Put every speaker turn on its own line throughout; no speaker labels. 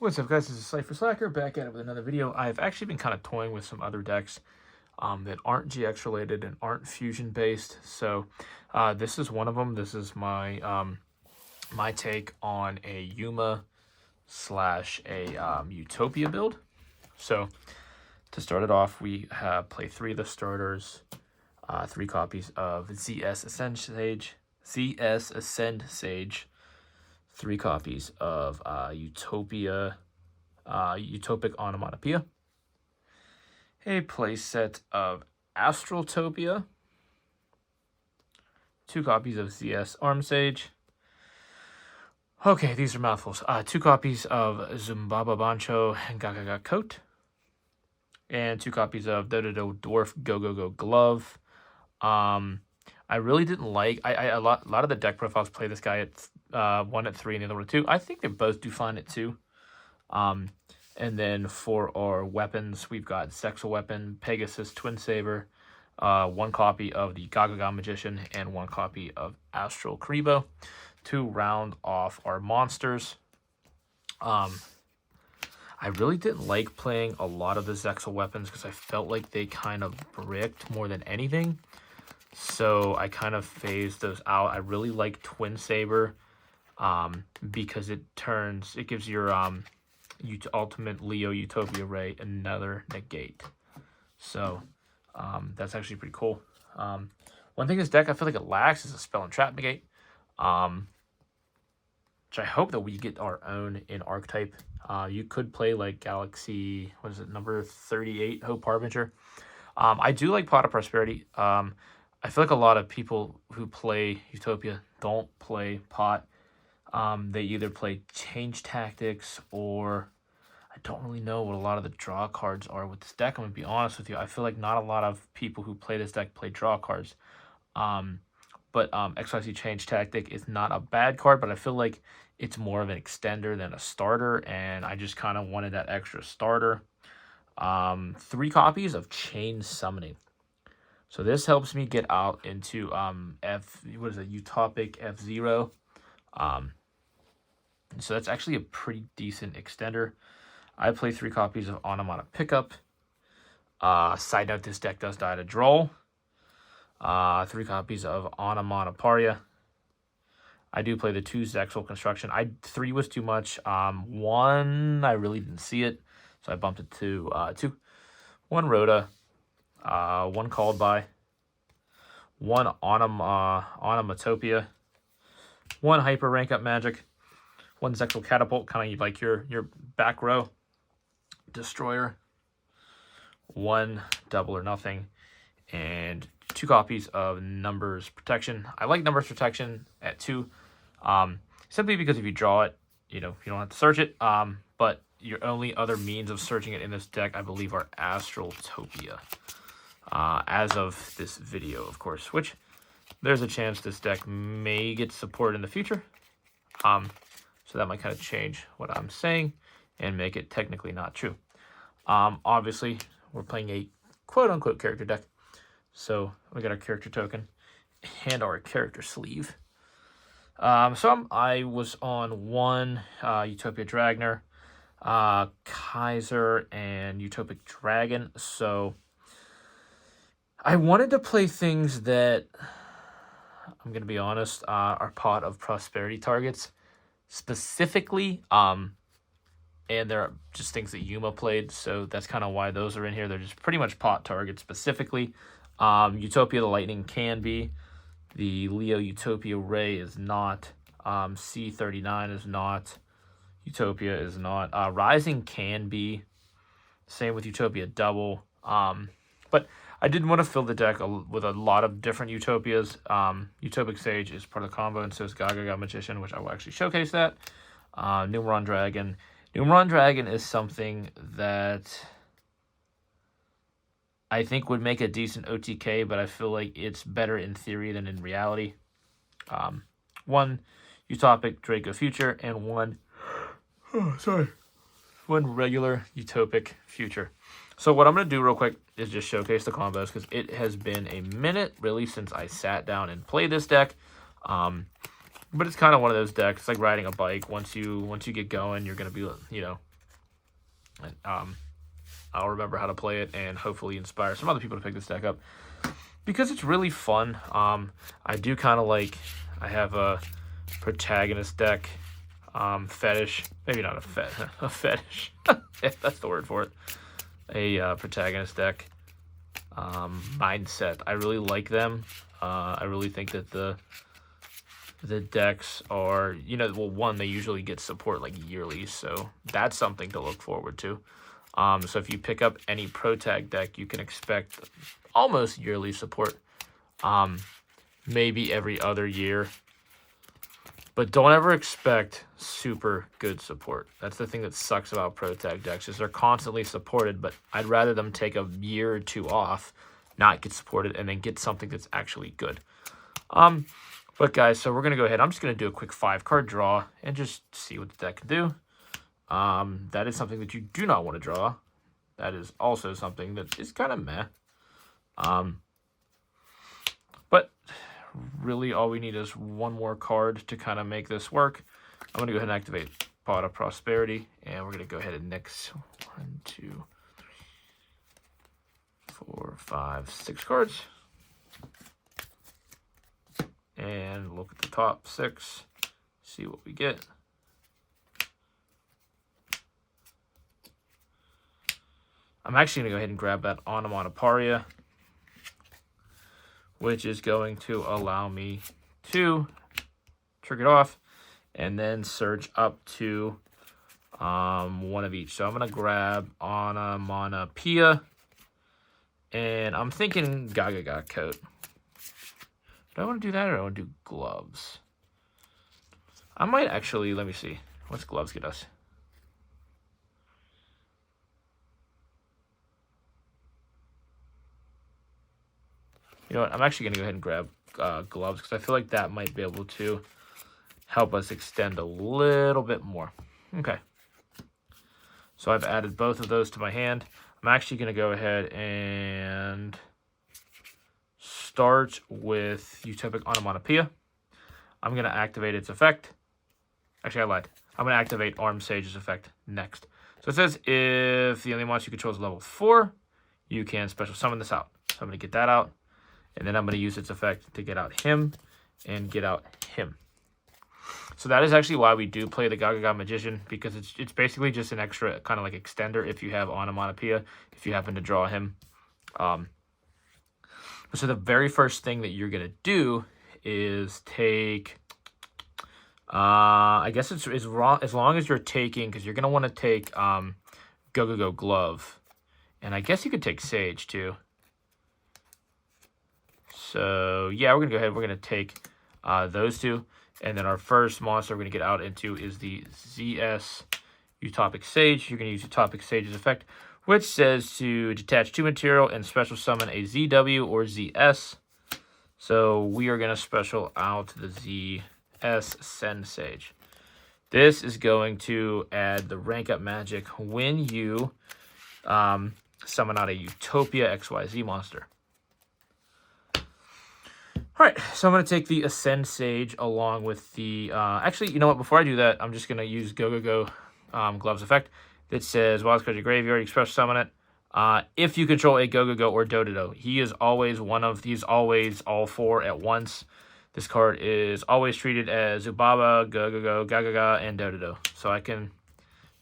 What's up, guys? This is Cypher Slacker back at it with another video. I've actually been kind of toying with some other decks that aren't GX related and aren't fusion based. So this is one of them. This is my my take on a Yuma slash a Utopia build. So to start it off, we have play 3 of the starters, 3 copies of ZS Ascend Sage, 3 copies of Utopic Onomatopoeia, a playset of Astraltopia, 2 copies of ZS Arm Sage. Okay, these are mouthfuls. 2 copies of Zumbaba Bancho and Gagaga Coat, and 2 copies of Dodo Dwarf Go Go Go Glove. I really didn't like. A lot of the deck profiles play this guy at 1 at 3 and the other one at 2. I think they both do fine at 2. And then for our weapons, we've got ZEXAL Weapon, Pegasus Twin Saber, 1 copy of the Gagaga Magician, and 1 copy of Astral Karibo to round off our monsters. I really didn't like playing a lot of the ZEXAL weapons because I felt like they kind of bricked more than anything. So I kind of phased those out. I really like Twin Saber because it gives your ultimate YuGiOh Utopia Ray another negate. So that's actually pretty cool. One thing this deck I feel like it lacks is a spell and trap negate, which I hope that we get our own in archetype. You could play like Galaxy, what is it, number 38, Hope Harbinger. I do like Pot of Prosperity. I feel like a lot of people who play Utopia don't play Pot. They either play Change Tactics, or I don't really know what a lot of the draw cards are with this deck. I'm going to be honest with you. I feel like not a lot of people who play this deck play draw cards. But Xyz Change Tactic is not a bad card, but I feel like it's more of an extender than a starter, and I just kind of wanted that extra starter. 3 copies of Chain Summoning. So this helps me get out into Utopic F0. So that's actually a pretty decent extender. I play 3 copies of Onomata Pickup. Side note, this deck does die to draw. 3 copies of Onomatopoeia. I do play the 2 ZEXAL Construction. 3 was too much. 1, I really didn't see it, so I bumped it to 2. 1 Rhoda. 1 Called By. 1 Onomatopoeia. 1 Hyper Rank Up Magic. 1 ZEXAL Catapult, kind of like your back row Destroyer. 1 Double or Nothing. And 2 copies of Numbers Protection. I like Numbers Protection at 2, simply because if you draw it, you don't have to search it. But your only other means of searching it in this deck, I believe, are Astraltopia. As of this video, of course, which there's a chance this deck may get support in the future. So that might kind of change what I'm saying and make it technically not true. Obviously, we're playing a quote-unquote character deck. So we got our character token and our character sleeve. I was on 1 Utopia Dragner, Kaiser, and Utopic Dragon. So I wanted to play things that, I'm going to be honest, are Pot of Prosperity targets specifically. And they're just things that Yuma played, so that's kind of why those are in here. They're just pretty much Pot targets specifically. Utopia the Lightning can be. The YuGiOh Utopia Ray is not. C39 is not. Utopia is not. Rising can be. Same with Utopia Double. But I did want to fill the deck with a lot of different Utopias. Utopic Sage is part of the combo, and so is Gagaga Magician, which I will actually showcase that. Numeron Dragon. Numeron Dragon is something that I think would make a decent OTK, but I feel like it's better in theory than in reality. 1 Utopic Draco Future and 1 regular Utopic Future. So what I'm going to do real quick is just showcase the combos, because it has been a minute really since I sat down and played this deck. But it's kind of one of those decks, like riding a bike. Once you get going, you're going to be, And, I'll remember how to play it and hopefully inspire some other people to pick this deck up because it's really fun. I do kind of like, I have a protagonist deck fetish, maybe not a fetish, yeah, that's the word for it, a protagonist deck mindset. I really like them. I really think that the decks are, you know, well, one, they usually get support like yearly, so that's something to look forward to. So if you pick up any protag deck, you can expect almost yearly support, maybe every other year. But don't ever expect super good support. That's the thing that sucks about protag decks, is they're constantly supported, but I'd rather them take a year or two off, not get supported, and then get something that's actually good. But guys, so we're going to go ahead. I'm just going to do a quick 5-card draw and just see what the deck can do. That is something that you do not want to draw. That is also something that is kind of meh. But really all we need is one more card to kind of make this work. I'm going to go ahead and activate Pot of Prosperity, and we're going to go ahead and mix 1, 2, 3, 4, 5, 6 cards. And look at the top 6, see what we get. I'm actually going to go ahead and grab that Onomatopoeia, which is going to allow me to trick it off and then search up to one of each. So I'm going to grab Onomatopoeia, and I'm thinking Gaga Coat. Do I want to do that, or do I want to do Gloves? I might actually, let me see. What's Gloves get us? You know what? I'm actually going to go ahead and grab Gloves, because I feel like that might be able to help us extend a little bit more. Okay. So I've added both of those to my hand. I'm actually going to go ahead and start with Utopic Onomatopoeia. I'm going to activate its effect. Actually, I lied. I'm going to activate Armed Sage's effect next. So it says if the only monster you control is level 4, you can special summon this out. So I'm going to get that out. And then I'm going to use its effect to get out him and get out him. So that is actually why we do play the Gaga Magician, because it's basically just an extra kind of like extender if you have Onomatopoeia, if you happen to draw him. So the very first thing that you're going to do is take, I guess it's wrong, as long as you're taking, because you're going to want to take Go Glove. And I guess you could take Sage too. So yeah, we're going to go ahead, we're going to take those two. And then our first monster we're going to get out into is the Xyz Utopic Sage. You're going to use Utopic Sage's effect, which says to detach 2 material and special summon a ZW or ZS. So we are going to special out the ZS Send Sage. This is going to add the rank up magic when you summon out a Utopia XYZ monster. All right, so I'm going to take the Ascend Sage along with the... actually, you know what? Before I do that, I'm just going to use Go Gloves effect. That says, while it's card your graveyard, you special summon it. If you control a Go or Dododo, he is always he's always all 4 at once. This card is always treated as Zubaba, Go, Gaga, and Dododo. So I can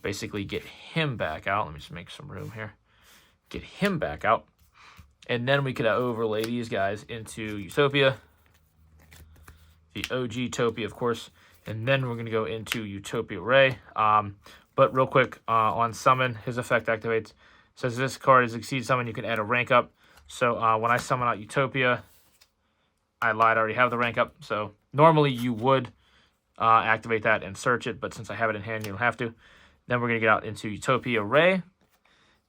basically get him back out. Let me just make some room here. Get him back out. And then we could overlay these guys into Utopia. The OG Utopia, of course. And then we're going to go into Utopia Ray. But real quick, on summon, his effect activates. Says this card is Exceed Summon, you can add a rank up. So when I summon out Utopia, I lied, I already have the rank up. So normally you would activate that and search it, but since I have it in hand, you don't have to. Then we're going to get out into Utopia Ray.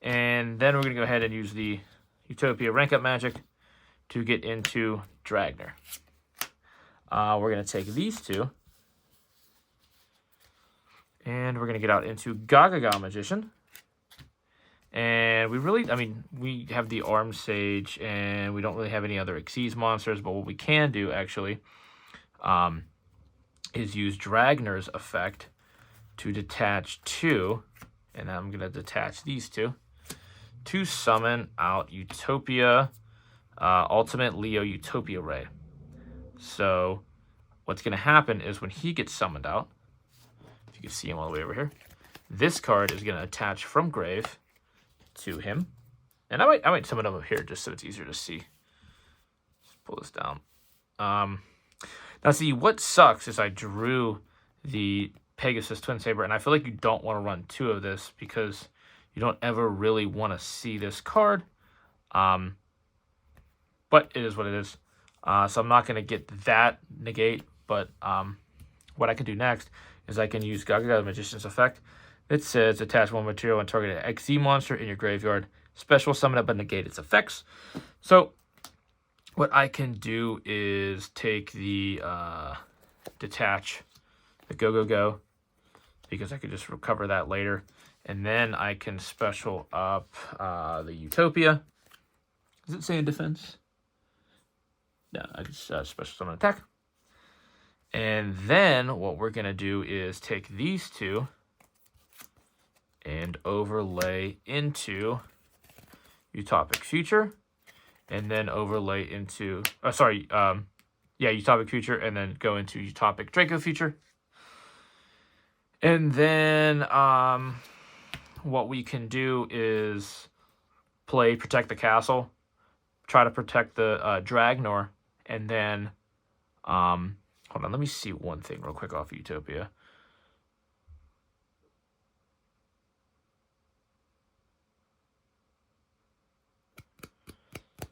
And then we're going to go ahead and use the Utopia rank up magic to get into Dragner. We're going to take these two. And we're going to get out into Gaga Magician. And we have the Armed Sage, and we don't really have any other Xyz monsters, but what we can do, actually, is use Dragner's effect to detach 2 and I'm going to detach these two to summon out Utopia, Ultimate Leo Utopia Ray. So what's going to happen is when he gets summoned out, if you can see him all the way over here, this card is going to attach from grave to him. And I might summon him up here just so it's easier to see. Let's pull this down. Now see, what sucks is I drew the Pegasus Twin Saber, and I feel like you don't want to run two of this because you don't ever really want to see this card. But it is what it is. So I'm not going to get that negate, but what I can do next is I can use YuGiOh Magician's Effect. It says attach one material and target an Xyz monster in your graveyard. Special summon it but negate its effects. So what I can do is take the detach the go, because I could just recover that later. And then I can special up the Utopia. Does it say in defense? No, I just special summon attack. And then what we're going to do is take these two and overlay into Utopic Future. And then overlay into, Utopic Future, and then go into Utopic Draco Future. And then what we can do is play Protect the Castle, try to protect the Dragnor, and then, hold on, let me see one thing real quick off Utopia.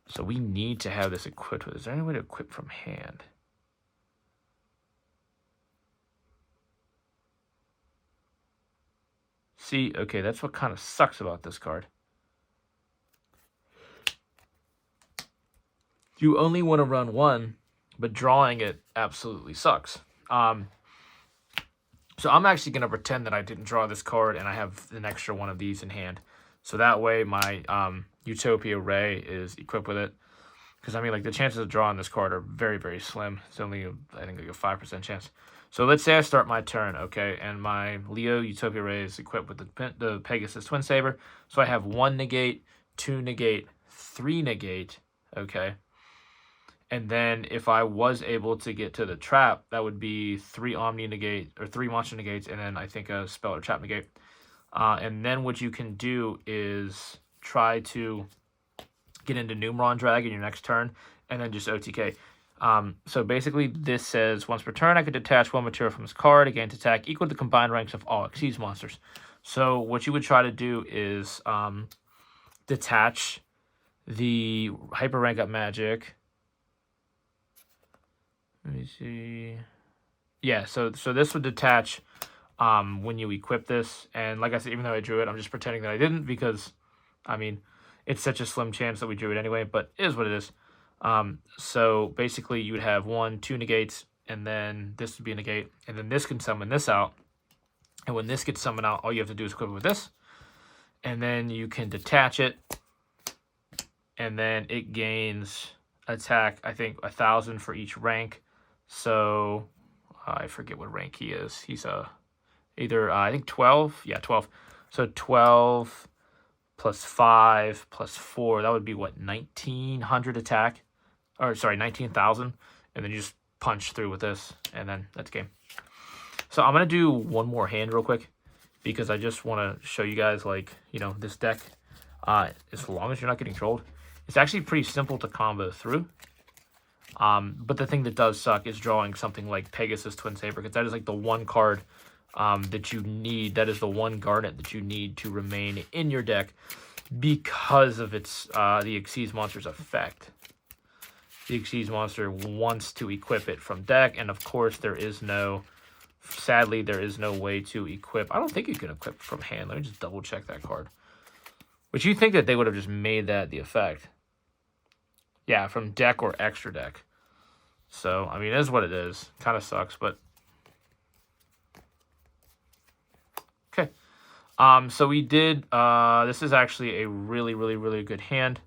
So we need to have this equipped with. Is there any way to equip from hand? See, okay, that's what kind of sucks about this card. You only want to run one, but drawing it absolutely sucks. So I'm actually going to pretend that I didn't draw this card and I have an extra one of these in hand. So that way my Utopia Ray is equipped with it. Because, I mean, like, the chances of drawing this card are very, very slim. It's only, I think, like a 5% chance. So let's say I start my turn, okay, and my Leo Utopia Ray is equipped with the Pegasus Twin Saber. So I have 1 negate, 2 negate, 3 negate, okay. And then if I was able to get to the trap, that would be 3 Omni negate, or 3 monster negates, and then I think a spell or trap negate. And then what you can do is try to get into Numeron Drag in your next turn, and then just OTK. So basically, this says, once per turn, I could detach 1 material from this card, again, to attack equal to the combined ranks of all Xyz monsters. So what you would try to do is detach the Hyper Rank Up Magic. Let me see. Yeah, so this would detach when you equip this. And like I said, even though I drew it, I'm just pretending that I didn't because, I mean, it's such a slim chance that we drew it anyway, but it is what it is. So basically you would have 1, 2 negates, and then this would be a negate, and then this can summon this out. And when this gets summoned out, all you have to do is equip it with this. And then you can detach it, and then it gains attack, I think, 1,000 for each rank. So I forget what rank he is. He's either, I think 12. Yeah, 12. So 12 plus 5 plus 4, that would be what, 1,900 attack? Or sorry, 19,000. And then you just punch through with this, and then that's game. So I'm going to do one more hand real quick, because I just want to show you guys, like, you know, this deck, as long as you're not getting trolled, it's actually pretty simple to combo through. But the thing that does suck is drawing something like Pegasus Twin Saber, because that is like the one card that you need. That is the one garnet that you need to remain in your deck because of its the Xyz monster's effect. The Xyz monster wants to equip it from deck, and of course there is no, sadly there is no way to equip. I don't think you can equip from hand. Let me just double check that card. But you think that they would have just made that the effect. Yeah, from deck or extra deck. So, I mean, it is what it is. Kind of sucks, but... Okay. So we did... this is actually a really, really, really good hand.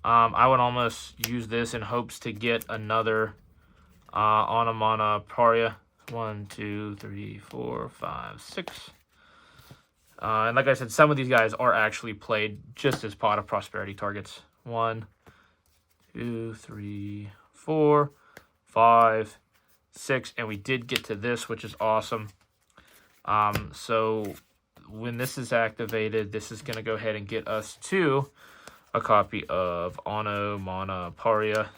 I would almost use this in hopes to get another Anamana Paria. 1, 2, 3, 4, 5, 6. And like I said, some of these guys are actually played just as Pot of Prosperity targets. 1, 2, 3, 4, 5, 6. And we did get to this, which is awesome. So when this is activated, this is going to go ahead and get us to a copy of Onomatopoeia.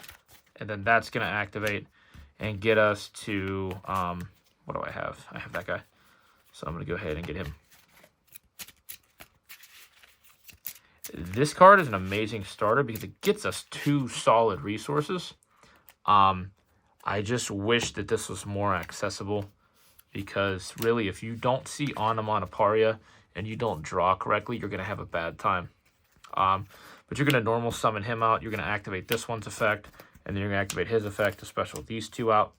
And then that's going to activate and get us to, what do I have? I have that guy. So I'm going to go ahead and get him. This card is an amazing starter because it gets us 2 solid resources. I just wish that this was more accessible, because really, if you don't see Onomatopoeia and you don't draw correctly, you're going to have a bad time. But you're going to normal summon him out. You're going to activate this one's effect, and then you're going to activate his effect to special these 2 out.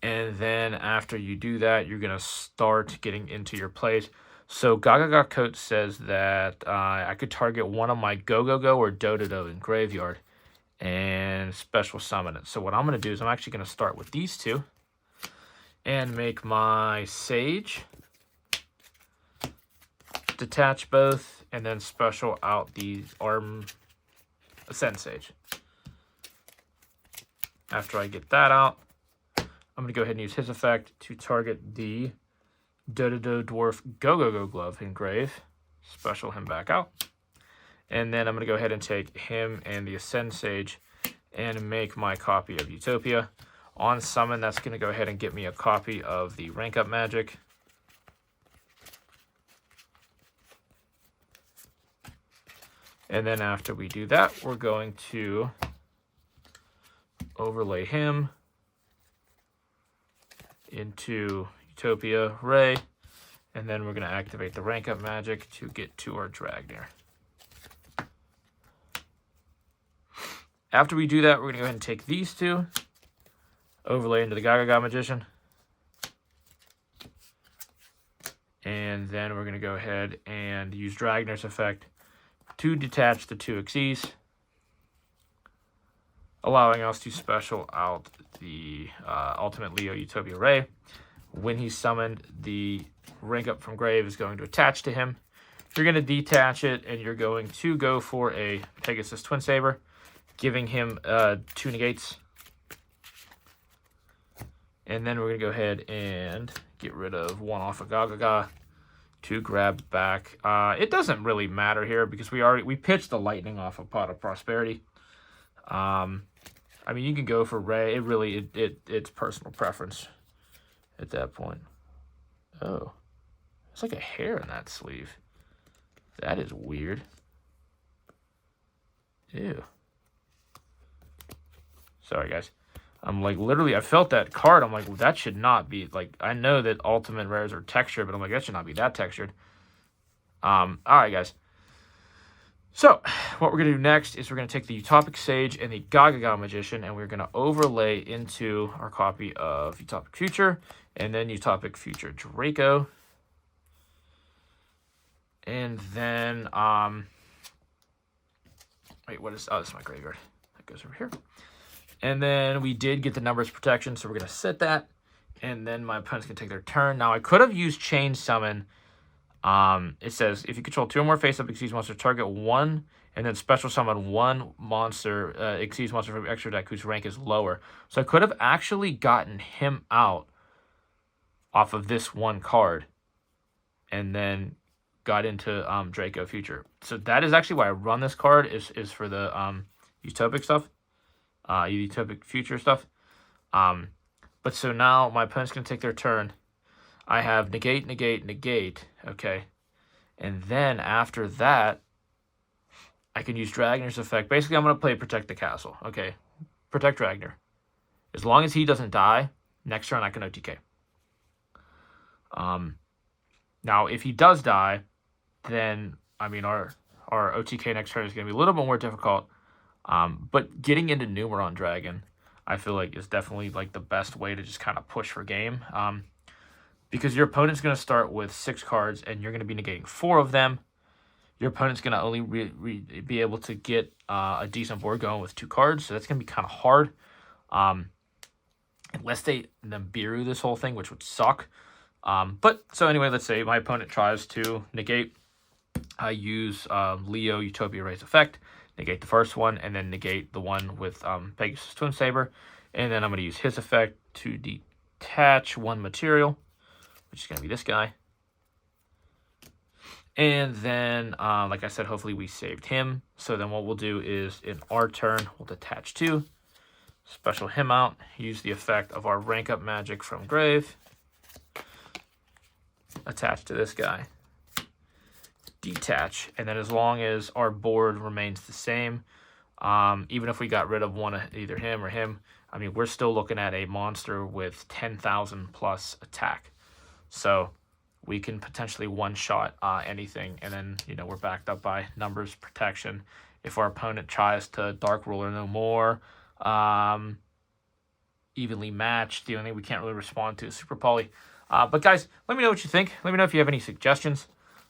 And then after you do that, you're going to start getting into your plays. So Gaga Coat says that I could target one of my Go or Do in graveyard and special summon it. So what I'm going to do is I'm actually going to start with these 2 and make my Sage, detach both, and then special out the Ascend Sage. After I get that out, I'm going to go ahead and use his effect to target the Do Dwarf Go Glove engrave. Special him back out. And then I'm going to go ahead and take him and the Ascend Sage and make my copy of Utopia. On summon, that's going to go ahead and get me a copy of the Rank Up Magic. And then after we do that, we're going to overlay him into Utopia Ray, and then we're going to activate the Rank Up Magic to get to our Dragnir. After we do that, we're going to go ahead and take these 2, overlay into the Gaga Magician, and then we're going to go ahead and use Dragnir's effect to detach the 2 Xyz, allowing us to special out the Ultimate Leo Utopia Ray. When he's summoned, the Rank Up from Grave is going to attach to him. You're going to detach it, and you're going to go for a Pegasus Twin Saber, giving him 2 negates. And then we're going to go ahead and get rid of 1 off of Gaga to grab back. It doesn't really matter here because we pitched the Lightning off of Pot of Prosperity. I mean, you can go for Ray. It's personal preference at that point. Oh, it's like a hair in that sleeve. That is weird. Ew. Sorry, guys. I'm like, literally, I felt that card. I'm like, well, that should not be, like, I know that ultimate rares are textured, but I'm like, that should not be that textured. All right, guys. So, what we're going to do next is we're going to take the Utopic Sage and the Gaga Magician, and we're going to overlay into our copy of Utopic Future, and then Utopic Future Draco. And then, wait, what is, oh, this is my graveyard. That goes over here. And then we did get the numbers protection, so we're going to set that. And then my opponent's going to take their turn. Now, I could have used Chain Summon. It says, if you control 2 or more face-up Xyz monster, target 1, and then special summon 1 monster, Xyz monster from extra deck whose rank is lower. So I could have actually gotten him out off of this 1 card, and then got into Draco Future. So that is actually why I run this card, is for the Utopic stuff. Utopic Future stuff. But so now my opponent's going to take their turn. I have negate, negate, negate. Okay. And then after that, I can use Dragnir's effect. Basically, I'm going to play Protect the Castle. Okay. Protect Dragnir. As long as he doesn't die, next turn I can OTK. Now, if he does die, then, I mean, our OTK next turn is going to be a little bit more difficult. But getting into Numeron Dragon, I feel like, is definitely like the best way to just kind of push for game. Because your opponent's going to start with 6 cards, and you're going to be negating 4 of them. Your opponent's going to only be able to get a decent board going with 2 cards, so that's going to be kind of hard. Unless they Nibiru this whole thing, which would suck. But so anyway, let's say my opponent tries to negate. I use YuGiOh Utopia Raise effect, negate the first one, and then negate the one with Pegasus Twin Saber. And then I'm going to use his effect to detach one material, which is going to be this guy. And then, like I said, hopefully we saved him. So then what we'll do is, in our turn, we'll detach 2, special him out, use the effect of our rank up magic from grave, attach to this guy, detach, and then as long as our board remains the same, even if we got rid of one of either him or him, I mean, we're still looking at a monster with 10,000 plus attack. So we can potentially one-shot anything, and then, you know, we're backed up by numbers protection. If our opponent tries to Dark Ruler no more, evenly matched, the only thing we can't really respond to is Super Poly. But guys, let me know what you think. Let me know if you have any suggestions.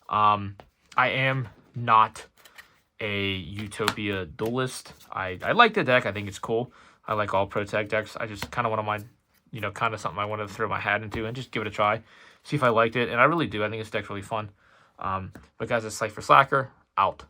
I am not a Utopia duelist. I like the deck. I think it's cool. I like all Protect decks. I just kind of want to mind, you know, kind of something I wanted to throw my hat into and just give it a try. See if I liked it. And I really do. I think this deck's really fun. But guys, it's Cypher Slacker, out.